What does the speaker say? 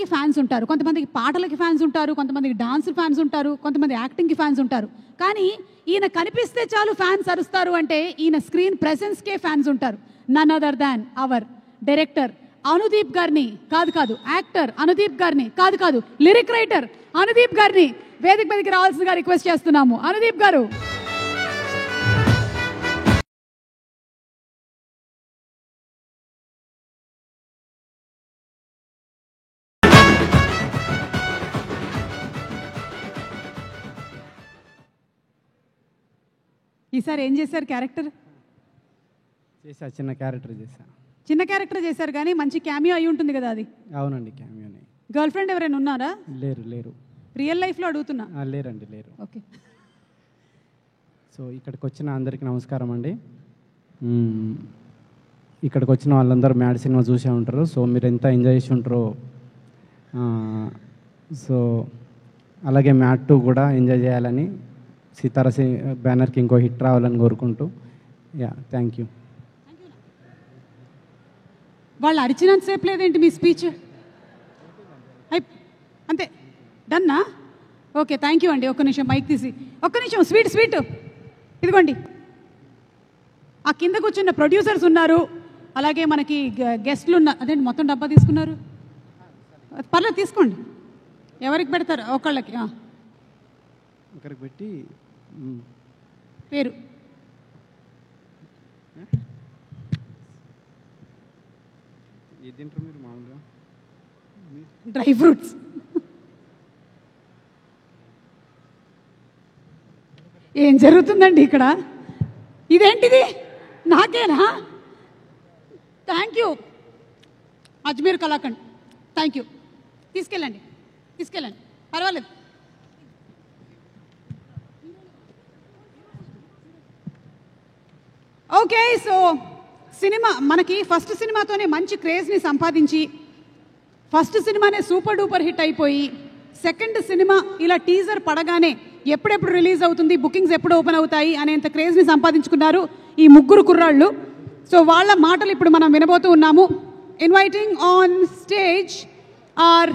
Fans ఉంటారు, కొంతమందికి పాటలకి ఫ్యాన్స్ ఉంటారు, కొంతమందికి డాన్స్ ఫ్యాన్స్ ఉంటారు, కొంతమంది యాక్టింగ్కి ఫ్యాన్స్ ఉంటారు. కానీ ఈయన కనిపిస్తే చాలు ఫ్యాన్స్ అరుస్తారు అంటే ఈయన స్క్రీన్ ప్రెసెన్స్కే ఫ్యాన్స్ ఉంటారు. None other than our director Anudeep గారిని కాదు, యాక్టర్ అనుదీప్ గారిని కాదు, లిరిక్ రైటర్ అనుదీప్ గారిని వేదిక మీదకి రావాల్సిందిగా రిక్వెస్ట్ చేస్తున్నాము. అనుదీప్ గారు. ఈసారి ఏం చేశారు క్యారెక్టర్? చిన్న క్యారెక్టర్ చేశా. చిన్న క్యారెక్టర్ చేశారు కానీ మంచి క్యామియో అయి ఉంటుంది కదా అది? అవునండి, క్యామియోనే. గర్ల్ ఫ్రెండ్ ఎవరైనా ఉన్నారా? లేరు. రియల్ లైఫ్లో అడుగుతున్నా. లేరు. ఓకే. సో ఇక్కడికి వచ్చిన అందరికీ నమస్కారం అండి. ఇక్కడికి వచ్చిన వాళ్ళందరూ మ్యాడ్ సినిమా చూసే ఉంటారు. సో మీరు ఎంత ఎంజాయ్ చేసి ఉంటారో, సో అలాగే మ్యాడ్ 2 కూడా ఎంజాయ్ చేయాలని, సితారా బ్యానర్కి ఇంకో హిట్ రావాలని కోరుకుంటూ, థ్యాంక్ యూ. వాళ్ళు అరిచినంతసేపు లేదేంటి మీ స్పీచ్? అంతే, డన్నా? ఓకే, థ్యాంక్ యూ అండి. ఒక్క నిమిషం మైక్ తీసి, ఒక్క నిమిషం. స్వీట్ ఇదిగోండి. ఆ కింద కూర్చున్న ప్రొడ్యూసర్స్ ఉన్నారు, అలాగే మనకి గెస్ట్లు ఉన్నారు. అదేంటి మొత్తం డబ్బా తీసుకున్నారు? పర్లేదు తీసుకోండి. ఎవరికి పెడతారు? ఒకళ్ళకి ఒకరికి పెట్టి పేరు తింటారు మీరు మామూలుగా? Dry fruits. ఏం జరుగుతుందండి ఇక్కడ? ఇదేంటిది? నాకేనా? Thank you Ajmer kalakand, thank you. తీసుకెళ్ళండి పర్వాలేదు. ఓకే, సో సినిమా మనకి ఫస్ట్ సినిమాతోనే మంచి క్రేజ్ని సంపాదించి, ఫస్ట్ సినిమానే సూపర్ డూపర్ హిట్ అయిపోయి, సెకండ్ సినిమా ఇలా టీజర్ పడగానే ఎప్పుడెప్పుడు రిలీజ్ అవుతుంది, బుకింగ్స్ ఎప్పుడు ఓపెన్ అవుతాయి అనేంత క్రేజ్ని సంపాదించుకున్నారు ఈ ముగ్గురు కుర్రాళ్ళు. సో వాళ్ళ మాటలు ఇప్పుడు మనం వినబోతూ ఉన్నాము. Inviting on stage are